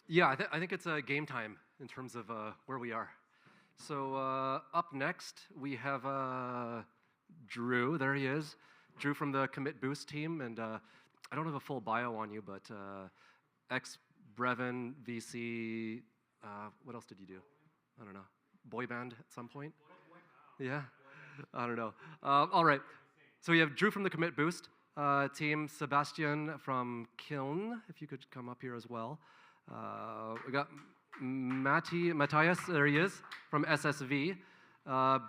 Yeah, I think it's game time in terms of where we are. So up next, we have Drew. There he is. Drew from the Commit Boost team. And I don't have a full bio on you, but ex-Brevin, VC, what else did you do? I don't know. Boy band at some point? Yeah? I don't know. All right. So we have Drew from the Commit Boost team, Sebastian from Kiln, if you could come up here as well. We got Matthias, there he is, from SSV,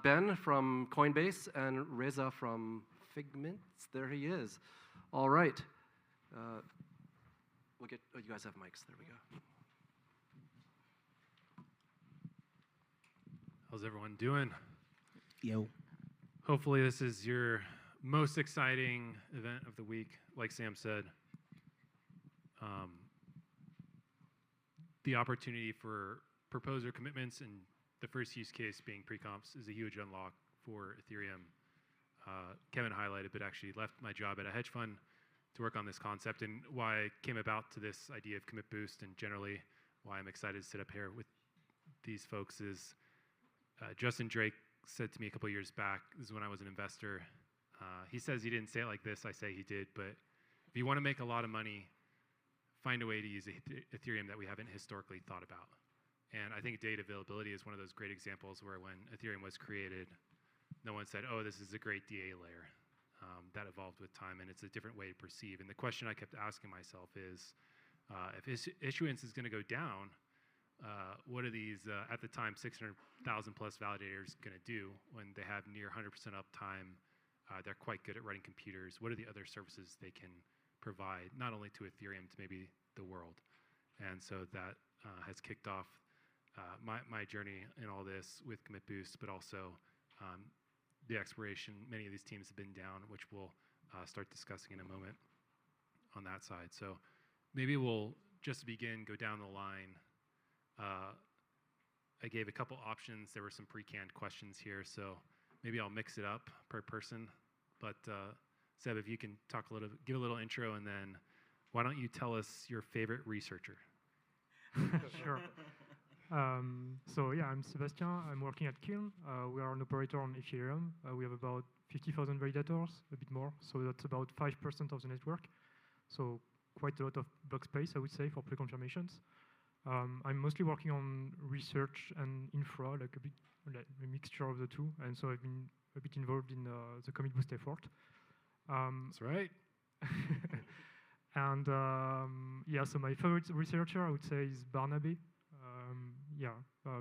Ben from Coinbase, and Reza from Figments, there he is. All right. We'll get, oh, you guys have mics, there we go. How's everyone doing? Yo. Hopefully this is your most exciting event of the week, like Sam said. The opportunity for proposer commitments and the first use case being Preconfs is a huge unlock for Ethereum. Kevin highlighted, but actually left my job at a hedge fund to work on this concept, and why I came about to this idea of Commit Boost, and generally why I'm excited to sit up here with these folks is Justin Drake said to me a couple years back, this is when I was an investor, he says he didn't say it like this, I say he did, but if you want to make a lot of money, find a way to use Ethereum that we haven't historically thought about. And I think data availability is one of those great examples where when Ethereum was created, no one said, oh, this is a great DA layer. That evolved with time, and it's a different way to perceive. And the question I kept asking myself is, if issuance is going to go down, what are these, at the time, 600,000 plus validators going to do when they have near 100% uptime? They're quite good at running computers. What are the other services they can provide, not only to Ethereum, to maybe the world? And so that has kicked off my journey in all this with Commit Boost, but also the exploration many of these teams have been down, which we'll start discussing in a moment on that side. So maybe we'll just begin, go down the line. I gave a couple options. There were some pre-canned questions here, so maybe I'll mix it up per person. But Seb, if you can talk a little, give a little intro, and then why don't you tell us your favorite researcher? Sure. So yeah, I'm Sebastian. I'm working at Kiln. We are an operator on Ethereum. We have about 50,000 validators, a bit more. So that's about 5% of the network. So quite a lot of block space, I would say, for pre-confirmations. I'm mostly working on research and infra, like a mixture of the two. And so I've been a bit involved in the Commit Boost effort. That's right. And yeah, so my favorite researcher, I would say, is Barnaby.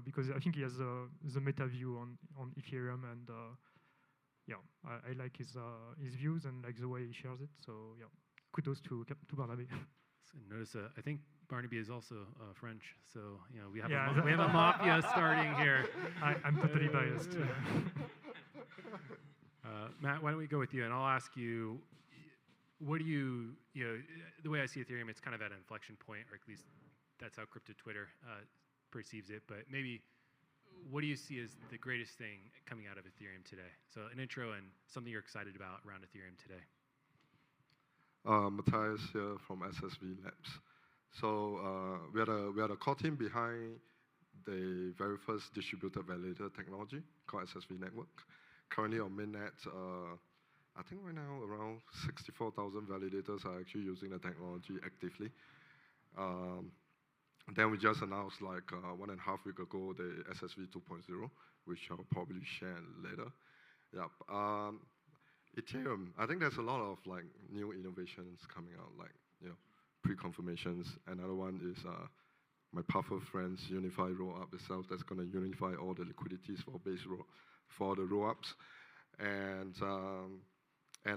Because I think he has the meta view on Ethereum, and yeah, I like his views and like the way he shares it. So yeah, kudos to Barnaby. So notice, I think Barnaby is also French, so you know we have a mafia starting here. I'm totally biased. Matt, why don't we go with you, and I'll ask you, what do you know, the way I see Ethereum, it's kind of at an inflection point, or at least that's how crypto Twitter perceives it, but maybe what do you see as the greatest thing coming out of Ethereum today? So an intro and something you're excited about around Ethereum today. Matthias here from SSV Labs. So we are the core team behind the very first distributed validator technology called SSV Network. Currently on mainnet, I think right now around 64,000 validators are actually using the technology actively. Then we just announced like 1.5 weeks ago the SSV 2.0, which I'll probably share later. Yeah. Ethereum, I think there's a lot of like new innovations coming out, like pre-confirmations. Another one is my powerful friends Unify rollup itself. That's going to unify all the liquidities for the rollups, and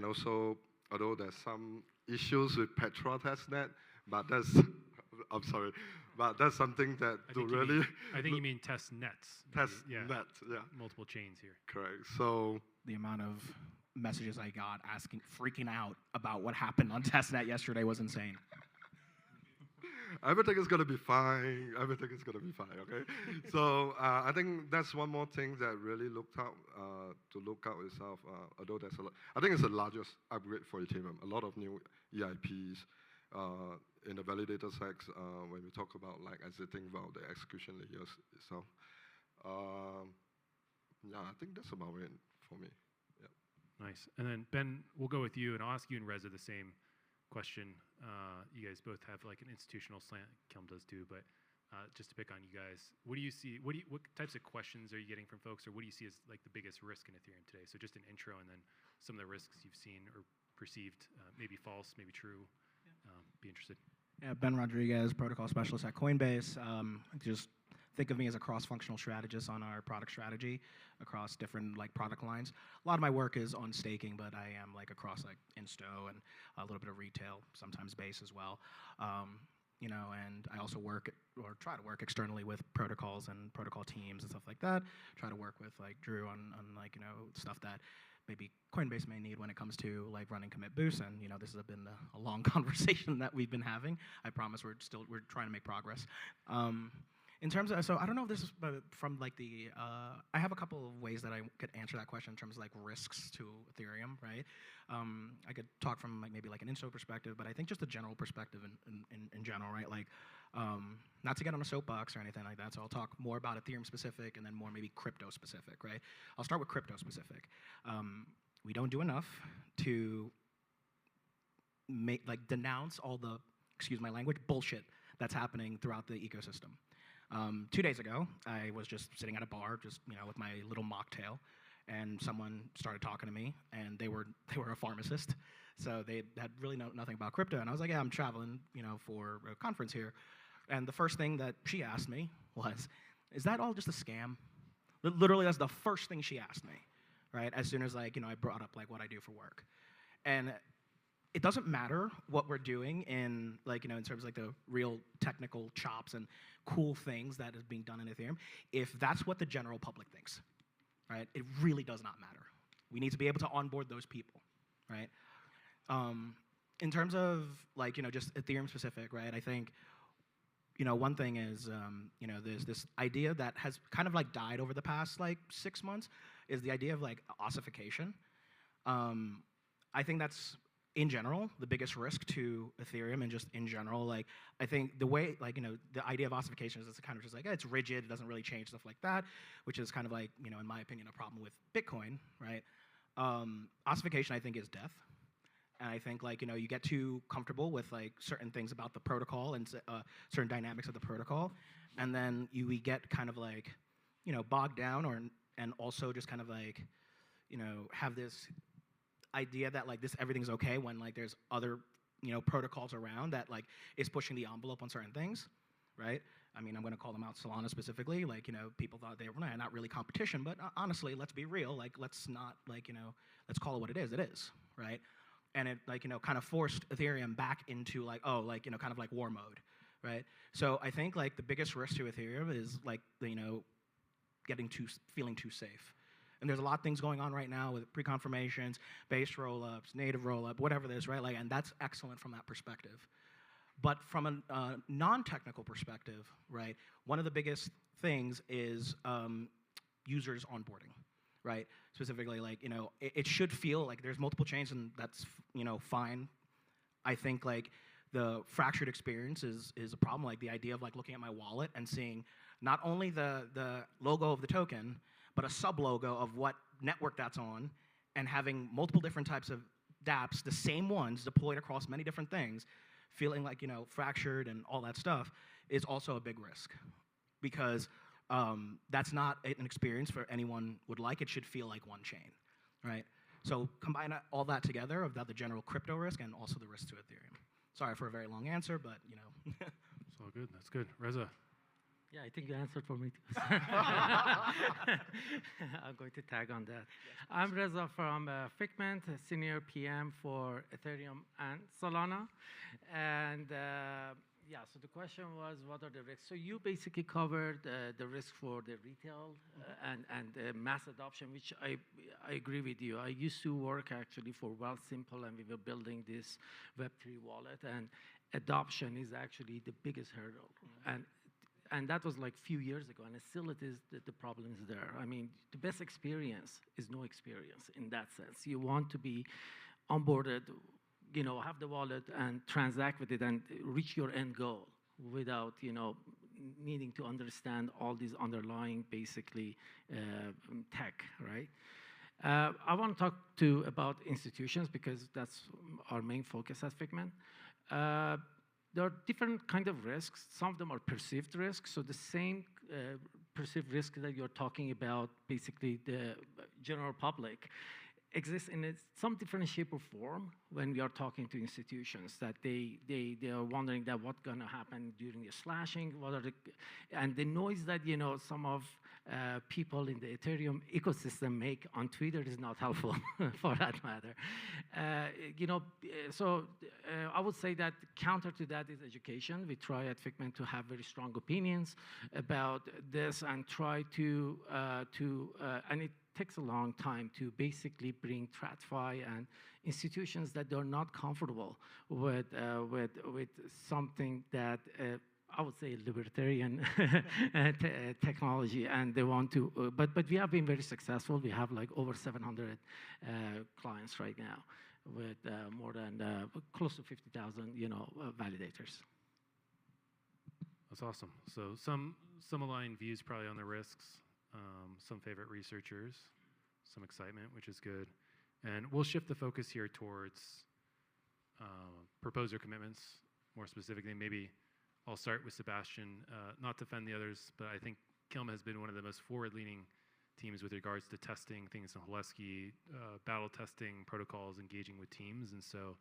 also although there's some issues with Petra testnet, but that's I'm sorry, but that's something that I think you mean test nets. Net, yeah. Multiple chains here. Correct. So the amount of messages I got freaking out about what happened on testnet yesterday was insane. Everything is going to be fine. Everything is going to be fine, okay? So I think that's one more thing that really to look out itself, although there's a lot. I think it's the largest upgrade for Ethereum. A lot of new EIPs, in the validator secs, when we talk about like as I think about the execution layers itself, yeah, I think that's about it for me. Yeah. Nice. And then Ben, we'll go with you, and I'll ask you and Reza the same question. You guys both have like an institutional slant. Kelm does too, but just to pick on you guys, what do you see? What types of questions are you getting from folks, or what do you see as like the biggest risk in Ethereum today? So just an intro, and then some of the risks you've seen or perceived, maybe false, maybe true. Be interested. Yeah, Ben Rodriguez, protocol specialist at Coinbase. Just think of me as a cross-functional strategist on our product strategy across different like product lines. A lot of my work is on staking, but I am like across like Insto and a little bit of retail, sometimes Base as well. You know, and I also work or try to work externally with protocols and protocol teams and stuff like that. Try to work with like Drew on like, you know, stuff that maybe Coinbase may need when it comes to like running commit boosts. And, you know, this has been a long conversation that we've been having. I promise we're trying to make progress. In terms of, so I don't know if this is from like the, I have a couple of ways that I could answer that question in terms of like risks to Ethereum, right? I could talk from like maybe like an Insto perspective, but I think just a general perspective in general, right? Like, not to get on a soapbox or anything like that, so I'll talk more about Ethereum specific and then more maybe crypto specific, right? I'll start with crypto specific. We don't do enough to make, like denounce all the, excuse my language, bullshit that's happening throughout the ecosystem. 2 days ago, I was just sitting at a bar, just you know, with my little mocktail, and someone started talking to me, and they were a pharmacist, so they had really nothing about crypto, and I was like, yeah, I'm traveling, you know, for a conference here, and the first thing that she asked me was, is that all just a scam? Literally, that's the first thing she asked me, right? As soon as like, you know, I brought up like what I do for work, and it doesn't matter what we're doing in like, you know, in terms of like the real technical chops and cool things that is being done in Ethereum, if that's what the general public thinks, right? It really does not matter. We need to be able to onboard those people, right? In terms of like, you know, just Ethereum specific, right? I think, you know, one thing is, you know, there's this idea that has kind of like died over the past like 6 months, is the idea of like ossification. I think that's, in general, the biggest risk to Ethereum, and just in general, like, I think the way, like, you know, the idea of ossification is it's kind of just like, it's rigid, it doesn't really change, stuff like that, which is kind of like, you know, in my opinion, a problem with Bitcoin, right? Ossification, I think, is death. And I think, like, you know, you get too comfortable with, like, certain things about the protocol and certain dynamics of the protocol, and then we get kind of, like, you know, bogged down, and also just kind of, like, you know, have this idea that like everything's okay when like there's other, you know, protocols around that like is pushing the envelope on certain things, right? I mean, I'm going to call them out, Solana specifically. Like, you know, people thought they were not really competition, but honestly, let's be real. Like, let's not like, you know, let's call it what it is. It is, right? And it like, you know, kind of forced Ethereum back into like, oh, like, you know, kind of like war mode, right? So I think like the biggest risk to Ethereum is like, you know, feeling too safe. And there's a lot of things going on right now with pre-confirmations, base roll-ups, native roll-up, whatever it is, right? Like, and that's excellent from that perspective. But from a non-technical perspective, right, one of the biggest things is users onboarding, right? Specifically, like, you know, it should feel like there's multiple chains, and that's, you know, fine. I think, like, the fractured experience is a problem. Like, the idea of, like, looking at my wallet and seeing not only the logo of the token, but a sub-logo of what network that's on, and having multiple different types of dApps, the same ones deployed across many different things, feeling like, you know, fractured and all that stuff, is also a big risk. Because that's not an experience for anyone would like. It should feel like one chain, right? So combine all that together, of the general crypto risk and also the risk to Ethereum. Sorry for a very long answer, but, you know. It's all good. That's good. Reza. Yeah, I think you answered for me too. I'm going to tag on that. I'm Reza from Figment, Senior PM for Ethereum and Solana. And yeah, so the question was, what are the risks? So you basically covered the risk for the retail and mass adoption, which I agree with you. I used to work actually for Wealthsimple, and we were building this Web3 wallet, and adoption is actually the biggest hurdle. And that was like a few years ago, and still it is, the problem is there. I mean, the best experience is no experience in that sense. You want to be onboarded have the wallet and transact with it and reach your end goal without, needing to understand all these underlying, basically, tech, right? I want to talk about institutions because that's our main focus at Figment. There are different kind of risks. Some of them are perceived risks. So the same perceived risk that you're talking about, basically the general public, exists in some different shape or form when we are talking to institutions, that they are wondering that what's going to happen during the slashing, and the noise that some of people in the Ethereum ecosystem make on Twitter is not helpful for that matter. So I would say that counter to that is education. We try at Figment to have very strong opinions about this and try to and it takes a long time to basically bring TradFi and institutions that are not comfortable with something that I would say libertarian technology, and they want to. But we have been very successful. We have like over 700 clients right now, with more than close to 50,000 validators. That's awesome. So some aligned views probably on the risks. Some favorite researchers, some excitement, which is good. And we'll shift the focus here towards proposer commitments, more specifically. Maybe I'll start with Sebastian, not to offend the others, but I think Kilm has been one of the most forward-leaning teams with regards to testing things in Haleski, battle testing protocols, engaging with teams. And so,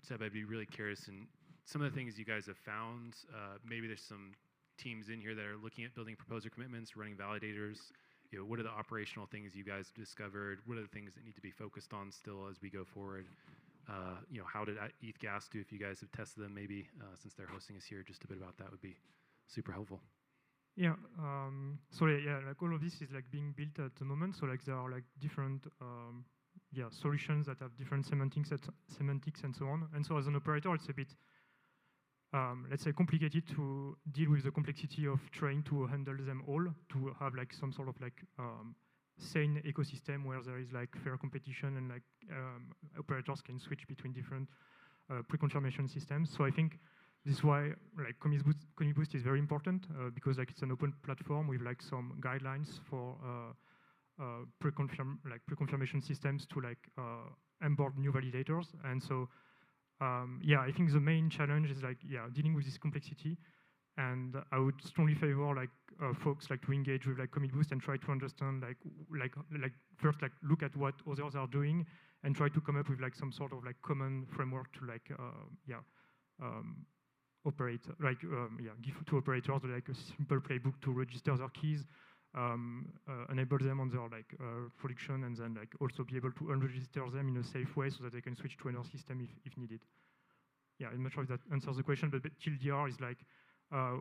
Seb, I'd be really curious in some of the things you guys have found. Maybe there's some teams in here that are looking at building proposer commitments, running validators. What are the operational things you guys discovered? What are the things that need to be focused on still as we go forward? How did ETHGas do if you guys have tested them? Maybe since they're hosting us here, just a bit about that would be super helpful. Yeah. So like all of this is like being built at the moment. So like there are like different solutions that have different semantics and so on. And so as an operator, it's a bit let's say complicated to deal with the complexity of trying to handle them all, to have like some sort of like sane ecosystem where there is like fair competition and like operators can switch between different pre-confirmation systems. So I think this is why like Commit Boost is very important because like it's an open platform with like some guidelines for pre-confirmation systems to like onboard new validators. And so I think the main challenge is like dealing with this complexity. And I would strongly favor like folks like to engage with like Commit Boost and try to understand like first like look at what others are doing and try to come up with like some sort of like common framework to like operate give to operators like a simple playbook to register their keys, enable them on their like production, and then like also be able to unregister them in a safe way so that they can switch to another system if needed. Yeah, I'm not sure if that answers the question, but TLDR is like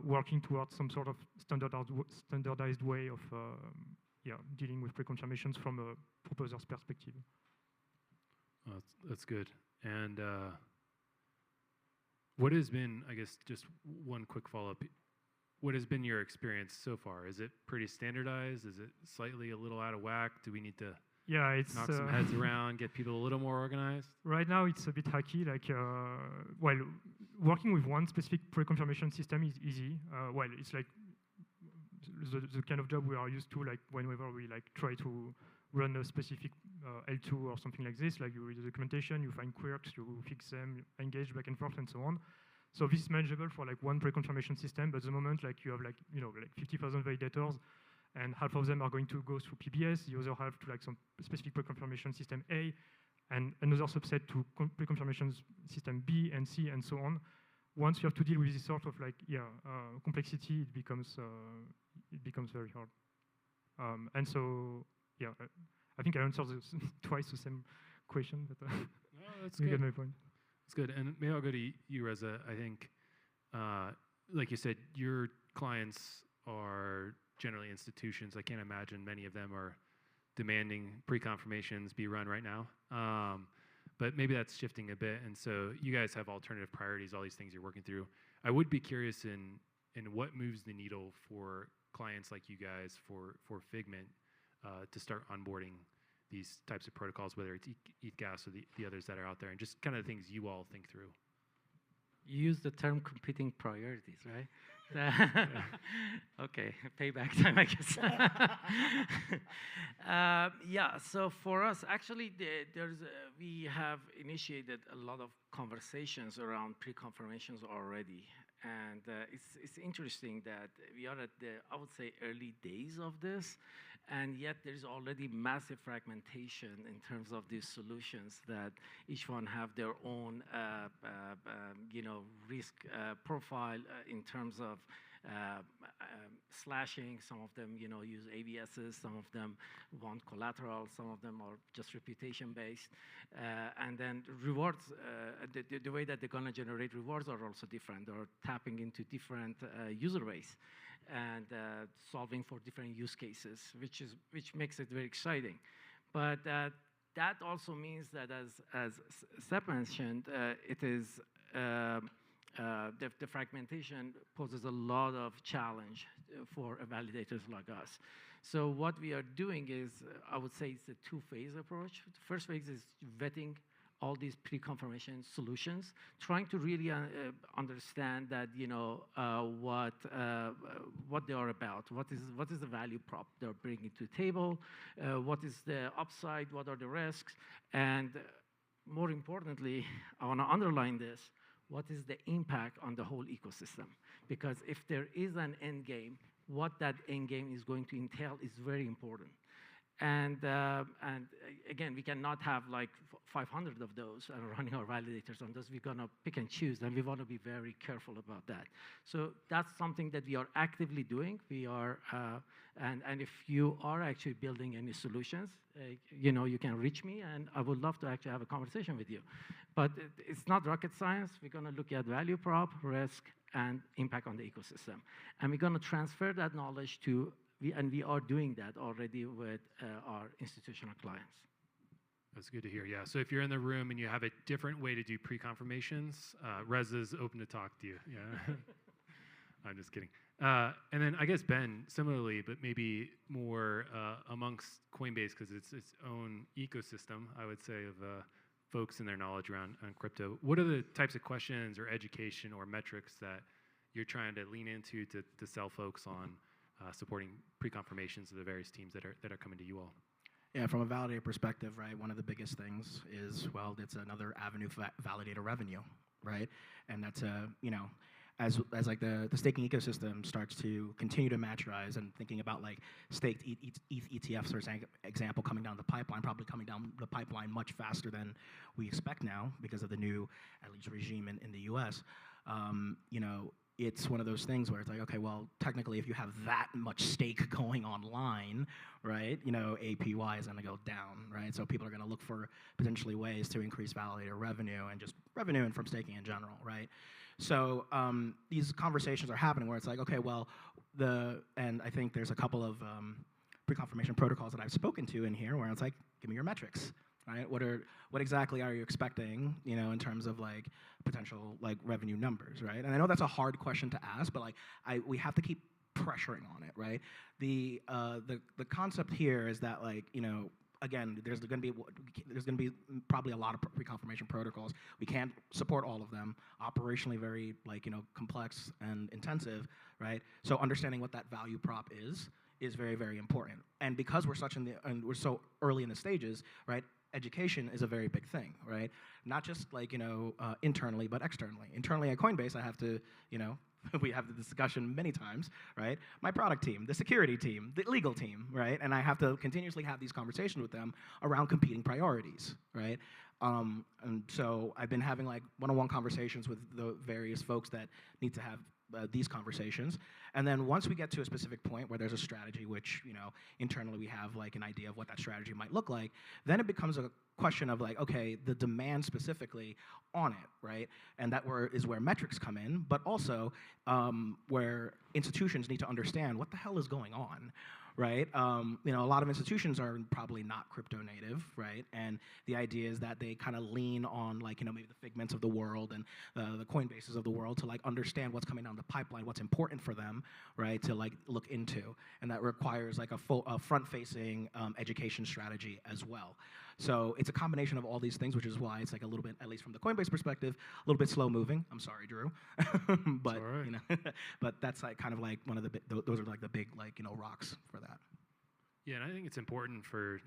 working towards some sort of standardized way of dealing with pre-confirmations from a proposer's perspective. That's good. And what has been, I guess, just one quick follow-up, what has been your experience so far? Is it pretty standardized? Is it slightly a little out of whack? Do we need to knock some heads around, get people a little more organized? Right now, it's a bit hacky. Like, working with one specific pre-confirmation system is easy. It's like the kind of job we are used to. Like, whenever we like try to run a specific L2 or something like this, like you read the documentation, you find quirks, you fix them, engage back and forth, and so on. So this is manageable for like one pre-confirmation system, but the moment like you have like 50,000 validators, and half of them are going to go through PBS, the other half to like some specific pre-confirmation system A, and another subset to pre-confirmation system B and C, and so on. Once you have to deal with this sort of like complexity, it becomes very hard. And so I think I answered twice the same question, but no, that's you good. get my point. That's good. And maybe I'll go to you, Reza. I think, like you said, your clients are generally institutions. I can't imagine many of them are demanding pre-confirmations be run right now. But maybe that's shifting a bit. And so you guys have alternative priorities, all these things you're working through. I would be curious in what moves the needle for clients like you guys, for Figment, to start onboarding these types of protocols, whether it's ETHGas or the others that are out there, and just kind of things you all think through? You use the term competing priorities, right? Okay, payback time, I guess. Yeah, so for us, actually, we have initiated a lot of conversations around pre-confirmations already. And it's interesting that we are at the, I would say, early days of this, and yet there's already massive fragmentation in terms of these solutions that each one have their own, risk profile in terms of slashing. Some of them, use ABSs. Some of them want collateral. Some of them are just reputation-based. And then rewards, the way that they're going to generate rewards are also different. They're tapping into different user base and solving for different use cases, which makes it very exciting. But that also means that, as Seb mentioned, it is the fragmentation poses a lot of challenge for validators like us. So what we are doing is, I would say it's a two-phase approach. The first phase is vetting all these pre-confirmation solutions, trying to really understand that what they are about, what is the value prop they're bringing to the table, what is the upside, what are the risks, and more importantly, I want to underline this: what is the impact on the whole ecosystem? Because if there is an end game, what that end game is going to entail is very important. And again, we cannot have like 500 of those running our validators on those. We're going to pick and choose, and we want to be very careful about that. So that's something that we are actively doing. We are, and if you are actually building any solutions, you can reach me, and I would love to actually have a conversation with you. But it's not rocket science. We're going to look at value prop, risk, and impact on the ecosystem. And we're going to transfer that knowledge to, and we are doing that already with our institutional clients. That's good to hear, yeah. So if you're in the room and you have a different way to do pre-confirmations, Reza's open to talk to you, yeah. I'm just kidding. And then I guess, Ben, similarly, but maybe more amongst Coinbase, because it's its own ecosystem, I would say, of folks and their knowledge around crypto. What are the types of questions or education or metrics that you're trying to lean into to sell folks on supporting pre-confirmations of the various teams that are coming to you all? Yeah, from a validator perspective, right, one of the biggest things is, well, it's another avenue for validator revenue, right? And that's, as like the staking ecosystem starts to continue to maturize, and thinking about like staked ETH ETFs, for example, coming down the pipeline, probably coming down the pipeline much faster than we expect now because of the new, at least, regime in the US, it's one of those things where it's like, okay, well, technically, if you have that much stake going online, right, APY is going to go down, right? So people are going to look for potentially ways to increase validator revenue and just revenue and from staking in general, right? So these conversations are happening where it's like, okay, well, and I think there's a couple of pre-confirmation protocols that I've spoken to in here where it's like, give me your metrics, right? What exactly are you expecting, in terms of like potential like revenue numbers, right? And I know that's a hard question to ask, but like we have to keep pressuring on it, right? The concept here is that, like, again, there's going to be probably a lot of pre-confirmation protocols. We can't support all of them. Operationally, very complex and intensive, right? So understanding what that value prop is very, very important. And because we're we're so early in the stages, right? Education is a very big thing, right? Not just like internally, but externally. Internally at Coinbase, I have to we have the discussion many times, right? My product team, the security team, the legal team, right? And I have to continuously have these conversations with them around competing priorities, right? And so I've been having like one-on-one conversations with the various folks that need to have these conversations. And then once we get to a specific point where there's a strategy, which internally we have like an idea of what that strategy might look like, then it becomes a question of like, okay, the demand specifically on it, right? And that is where metrics come in, but also where institutions need to understand what the hell is going on, right? A lot of institutions are probably not crypto native, right? And the idea is that they kind of lean on maybe the Figments of the world and the Coinbases of the world to understand what's coming down the pipeline, what's important for them, right? To look into, and that requires a front-facing education strategy as well. So it's a combination of all these things, which is why it's a little bit, at least from the Coinbase perspective, a little bit slow moving. I'm sorry, Drew, but but that's one of those are the big rocks for that. Yeah, and I think it's important for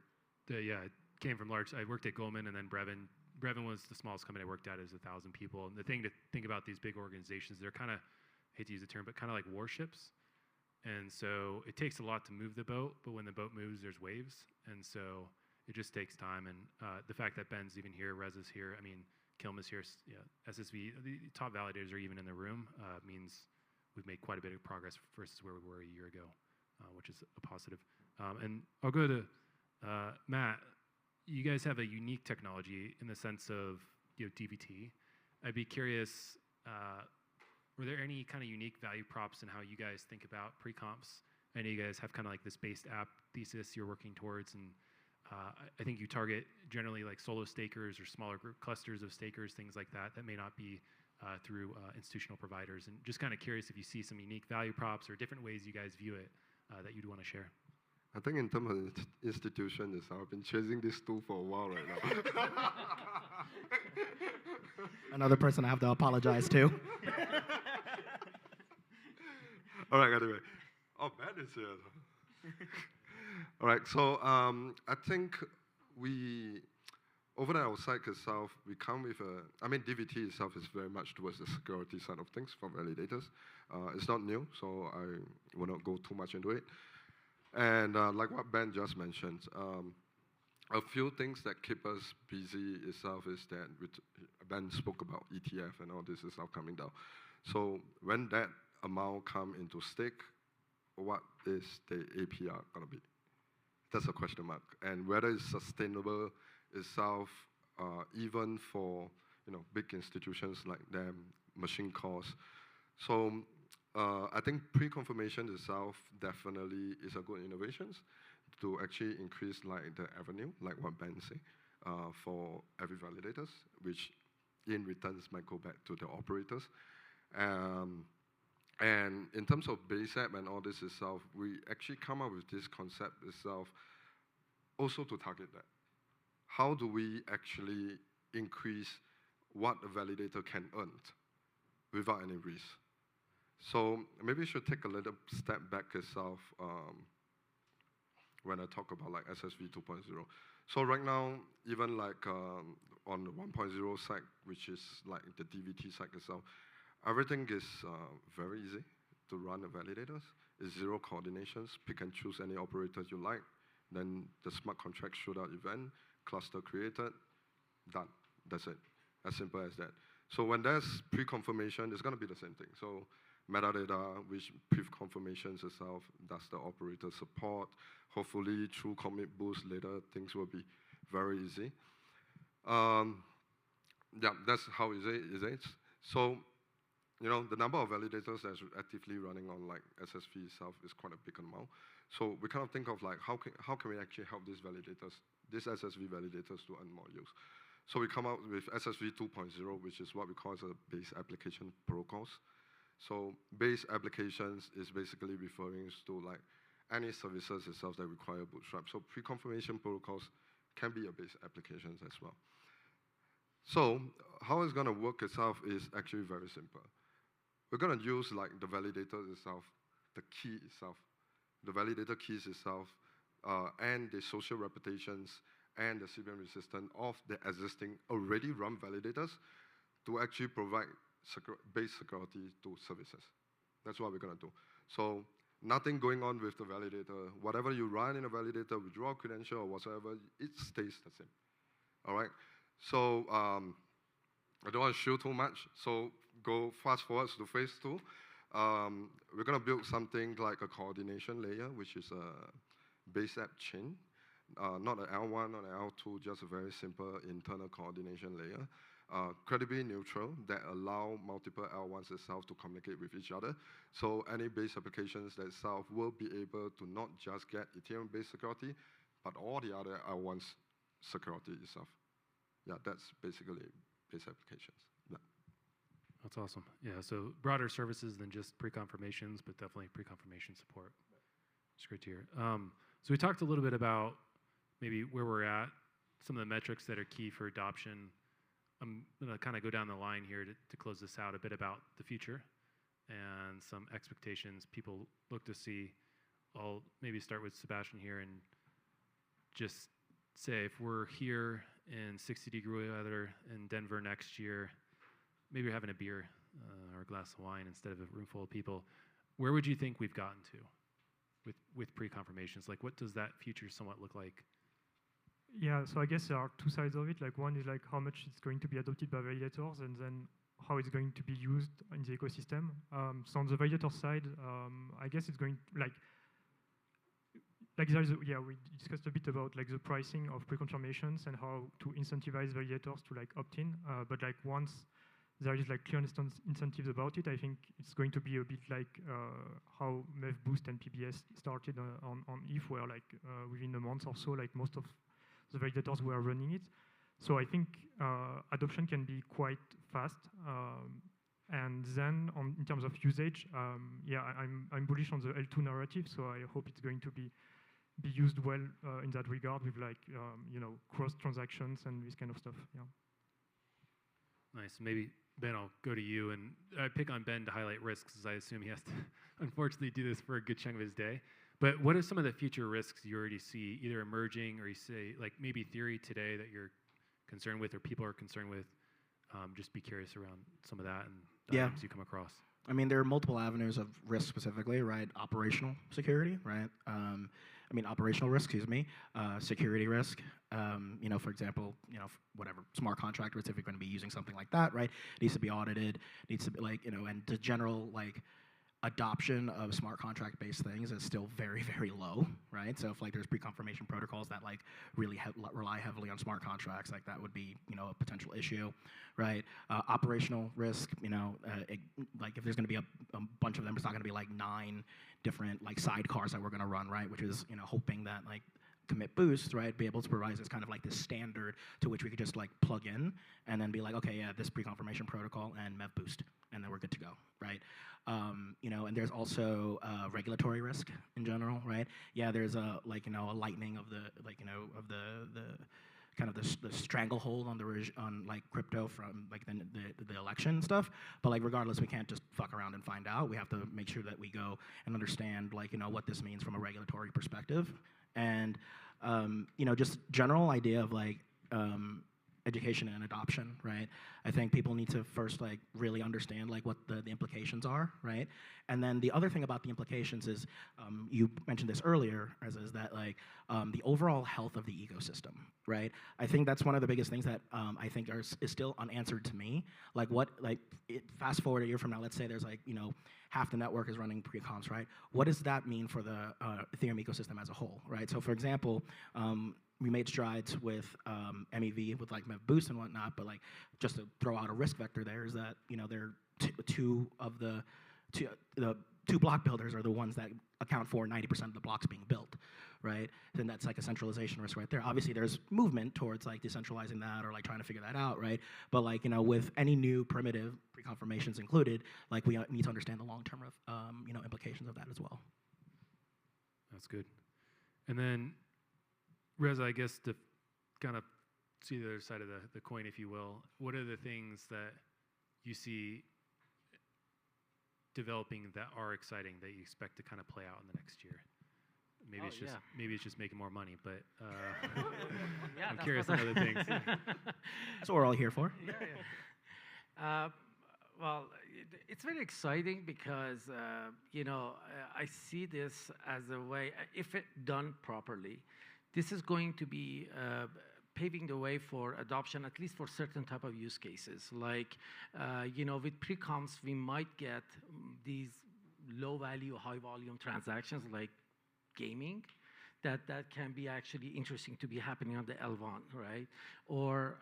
it came from large. I worked at Goldman and then Brevin. Brevin was the smallest company I worked at, is 1,000 people. And the thing to think about these big organizations, they're kind of, hate to use the term, but kind of like warships. And so it takes a lot to move the boat, but when the boat moves, there's waves. And so it just takes time. And the fact that Ben's even here, Rez is here, Kilm is here, SSV, the top validators are even in the room, means we've made quite a bit of progress versus where we were a year ago, which is a positive. And I'll go to Matt. You guys have a unique technology in the sense of DVT. I'd be curious, were there any kind of unique value props in how you guys think about preconfs? I know you guys have kind of this based app thesis you're working towards, and I think you target generally solo stakers or smaller group clusters of stakers, things like that may not be through institutional providers. And just kind of curious if you see some unique value props or different ways you guys view it that you'd want to share. I think in terms of institutions, I've been chasing this tool for a while right now. Another person I have to apologize to. All right, anyway. Oh, Ben is here. All right, so I think over at our site itself, we come with DVT itself is very much towards the security side of things for validators. It's not new, so I will not go too much into it. And like what Ben just mentioned, a few things that keep us busy itself is that Ben spoke about ETF and all this is now coming down. So when that amount come into stake, what is the APR going to be? That's a question mark. And whether it's sustainable itself, even for big institutions like them, machine costs. So I think pre-confirmation itself definitely is a good innovation to actually increase the avenue, like what Ben said, for every validators, which in returns might go back to the operators. And in terms of base app and all this itself, we actually come up with this concept itself also to target that. How do we actually increase what a validator can earn without any risk? So maybe we should take a little step back itself when I talk about SSV 2.0. So right now, even on the 1.0 side, which is the DVT side itself, everything is very easy to run the validators. It's zero coordinations. Pick and choose any operators you like. Then the smart contract shootout event, cluster created, done. That's it. As simple as that. So when there's pre-confirmation, it's going to be the same thing. So metadata, which pre-confirmations itself, that's the operator support. Hopefully, through commit boost later, things will be very easy. Yeah, that's how easy it is. So, the number of validators that's actively running on SSV itself is quite a big amount. So we kind of think of how can we actually help these validators, these SSV validators to earn more use. So we come out with SSV 2.0, which is what we call a base application protocols. So base applications is basically referring to any services itself that require bootstrap. So pre-confirmation protocols can be a base applications as well. So how it's going to work itself is actually very simple. We're going to use the validator itself, the key itself, the validator keys itself, and the social reputations and the CVM resistance of the existing already run validators to actually provide base security to services. That's what we're going to do. So nothing going on with the validator. Whatever you run in a validator, withdraw credential or whatsoever, it stays the same. All right? So I don't want to show too much. So go fast forward to phase 2. We're going to build something like a coordination layer, which is a base app chain. Not an L1, not an L2, just a very simple internal coordination layer. credibly neutral that allow multiple L1s itself to communicate with each other. So any base applications that itself will be able to not just get Ethereum-based security, but all the other L1s security itself. Yeah, that's basically base applications. Yeah. That's awesome. Yeah, so broader services than just pre-confirmations, but definitely pre-confirmation support. It's great to hear. So we talked a little bit about maybe where we're at, some of the metrics that are key for adoption. I'm going to kind of go down the line here to close this out, a bit about the future and some expectations people look to see. I'll maybe start with Sebastian here and just say if we're here in 60-degree weather in Denver next year, maybe we're having a beer or a glass of wine instead of a room full of people, where would you think we've gotten to with pre-confirmations? Like, what does that future somewhat look like? Yeah, so I guess there are two sides of it. Like, one is like how much it's going to be adopted by validators, and then how it's going to be used in the ecosystem. So on the validator side, I guess it's going like there is we discussed a bit about like the pricing of pre-confirmations and how to incentivize validators to like opt in. But like once there is like clear incentives about it, I think it's going to be a bit like how MEV Boost and PBS started on ETH, where like within a month or so, like most of the validators were running it. So I think adoption can be quite fast. And then in terms of usage, yeah, I'm bullish on the L2 narrative, so I hope it's going to be used well in that regard with like, cross transactions and this kind of stuff, yeah. Nice. Maybe, Ben, I'll go to you, and I pick on Ben to highlight risks, as I assume he has to, unfortunately, do this for a good chunk of his day. But what are some of the future risks you already see, either emerging or you say, like maybe theory today that you're concerned with or people are concerned with? Just be curious around some of that and the items you come across. I mean, there are multiple avenues of risk specifically, right? Operational security, right? Operational risk, security risk. For example, whatever smart contract risk, if you're going to be using something like that, right? It needs to be audited, needs to be and the general adoption of smart contract-based things is still very, very low, right? So if there's pre-confirmation protocols that really rely heavily on smart contracts, that would be a potential issue, right? Operational risk, if there's going to be a bunch of them, it's not going to be 9 different sidecars that we're going to run, right? Which is hoping that commit boost, right, be able to provide this kind of this standard to which we could just plug in and then be okay, yeah, this pre-confirmation protocol and MEV boost, and then we're good to go, right? And there's also regulatory risk in general, right? Yeah, there's a lightening of the the stranglehold on crypto from the election stuff, but regardless, we can't just fuck around and find out. We have to make sure that we go and understand what this means from a regulatory perspective, and just general idea of education and adoption, right? I think people need to first really understand what the implications are, right? And then the other thing about the implications is, you mentioned this earlier, is that the overall health of the ecosystem, right? I think that's one of the biggest things that I think is still unanswered to me. Fast forward a year from now, let's say there's half the network is running pre-confs, right? What does that mean for the Ethereum ecosystem as a whole, right? So for example, we made strides with MEV, with MEV Boost and whatnot, but just to throw out a risk vector there is that there are two block builders are the ones that account for 90% of the blocks being built, right? Then that's a centralization risk right there. Obviously, there's movement towards decentralizing that or trying to figure that out, right? But with any new primitive pre-confirmations included, we need to understand the long-term implications of that as well. That's good. And then, Reza, I guess to kind of see the other side of the coin, if you will, what are the things that you see developing that are exciting that you expect to kind of play out in the next year? Maybe it's just making more money, but yeah, I'm curious on other things. That's what we're all here for. Yeah. Well, it's very exciting because I see this as a way, if it done properly, this is going to be paving the way for adoption, at least for certain type of use cases. With pre-confs, we might get these low-value, high-volume transactions like gaming that can be actually interesting to be happening on the L1, right? Or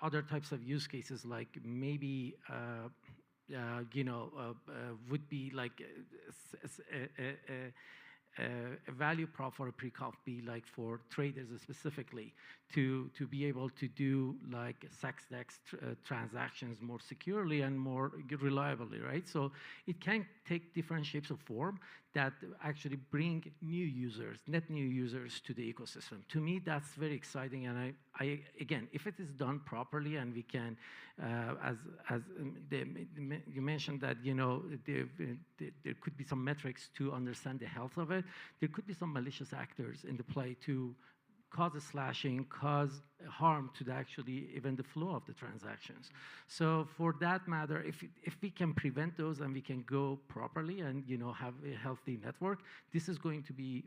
other types of use cases like maybe would be like a value prop for a pre-conf be like for traders specifically to be able to do like SAX-DEX transactions more securely and more reliably, right? So it can take different shapes of form that actually bring new users, net new users to the ecosystem. To me, that's very exciting, and I again, if it is done properly and we can, you mentioned that there could be some metrics to understand the health of it. There could be some malicious actors in the play to cause a slashing, cause harm to even the flow of the transactions. So for that matter, if we can prevent those and we can go properly and have a healthy network, this is going to be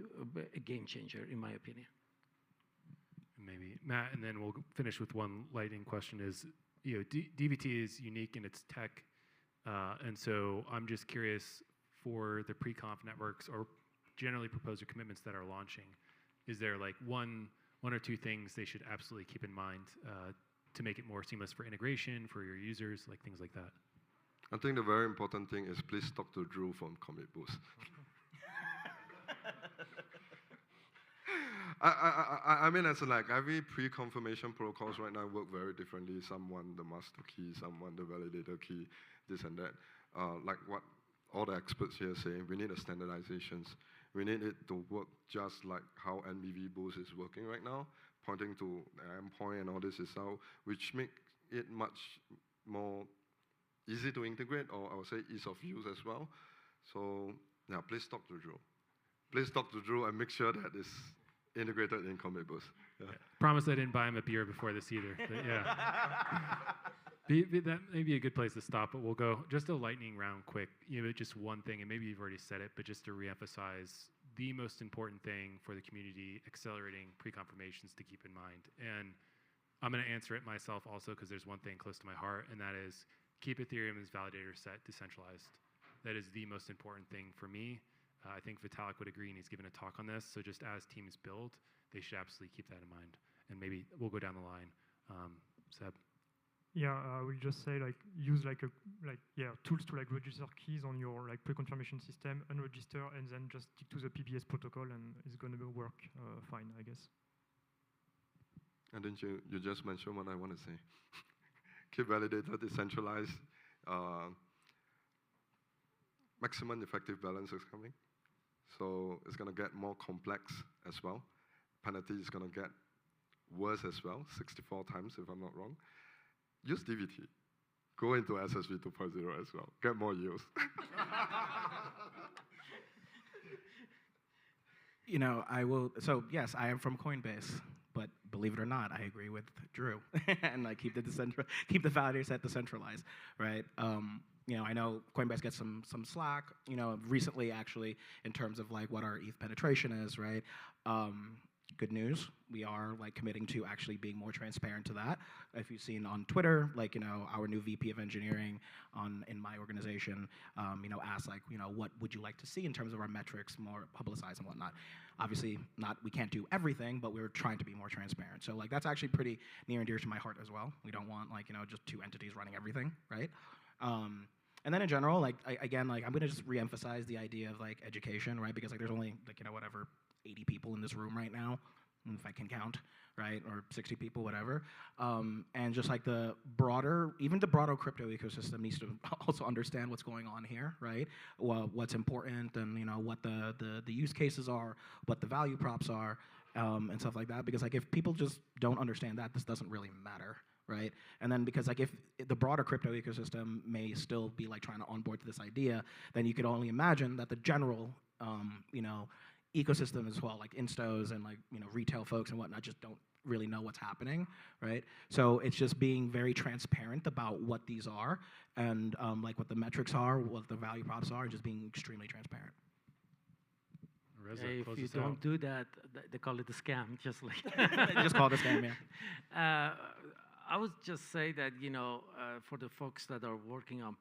a game changer, in my opinion. Maybe Matt, and then we'll finish with one lightning question. Is DVT is unique in its tech, and so I'm just curious for the pre-conf networks or generally proposer commitments that are launching. Is there like one or two things they should absolutely keep in mind to make it more seamless for integration for your users, like things like that? I think the very important thing is please talk to Drew from Commit Boost. I mean, it's like every pre-confirmation protocols right now work very differently. Some want the master key, some want the validator key, this and that. Like what all the experts here say, we need a standardizations. We need it to work just like how NBV Boost is working right now, pointing to the endpoint and all this is how, which make it much more easy to integrate, or I would say ease of use as well. So yeah, please talk to Drew. Please talk to Drew and make sure that it's integrated in Commit Boost. Yeah. Promise I didn't buy him a beer before this either. But yeah. That may be a good place to stop, but we'll go just a lightning round quick. Just one thing, and maybe you've already said it, but just to reemphasize the most important thing for the community accelerating pre-confirmations to keep in mind. And I'm going to answer it myself also because there's one thing close to my heart, and that is keep Ethereum's validator set decentralized. That is the most important thing for me. I think Vitalik would agree, and he's given a talk on this. So just as teams build, they should absolutely keep that in mind. And maybe we'll go down the line. Seb? Yeah, I will just say use tools to register keys on your pre-confirmation system, unregister, and then just stick to the PBS protocol, and it's going to work fine, I guess. And then you just mentioned what I want to say. Keep validator decentralized. Maximum effective balance is coming. So it's going to get more complex as well. Penalty is going to get worse as well, 64 times if I'm not wrong. Use DVT. Go into SSV 2.0 as well. Get more use. I will. So yes, I am from Coinbase, but believe it or not, I agree with Drew, and keep the validator set decentralized, right? I know Coinbase gets some slack, recently actually in terms of what our ETH penetration is, right? Good news, we are committing to actually being more transparent to that. If you've seen on Twitter, our new VP of engineering in my organization, asked what would you like to see in terms of our metrics, more publicized and whatnot. Obviously, we can't do everything, but we're trying to be more transparent. So that's actually pretty near and dear to my heart as well. We don't want just two entities running everything, right? And then in general, I'm going to just reemphasize the idea of education, right? Because there's only 80 people in this room right now, if I can count, right? Or 60 people, whatever. And just the broader crypto ecosystem needs to also understand what's going on here, right? What's important, and what the use cases are, what the value props are, and stuff like that. Because if people just don't understand that, this doesn't really matter. Right, and then because if the broader crypto ecosystem may still be trying to onboard to this idea, then you could only imagine that the general, ecosystem as well, instos and retail folks and whatnot, just don't really know what's happening, right? So it's just being very transparent about what these are and what the metrics are, what the value props are, and just being extremely transparent. If you don't do that, they call it a scam, just like. Just call it a scam, yeah. I would just say that, for the folks that are working on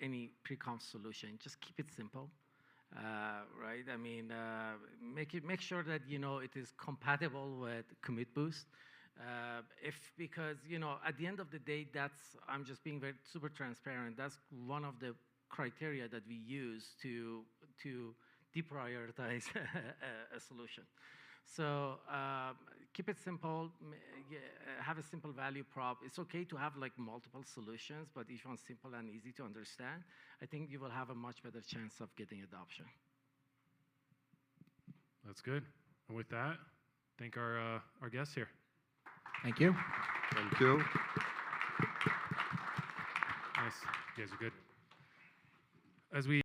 any pre-conf solution, just keep it simple. right? I mean, make sure that it is compatible with commit boost. Because at the end of the day, I'm just being very super transparent. That's one of the criteria that we use to deprioritize a solution. So keep it simple. Have a simple value prop. It's okay to have like multiple solutions, but if you want simple and easy to understand, I think you will have a much better chance of getting adoption. That's good. And with that, thank our guests here. Thank you. Thank you. Nice. You guys are good. As we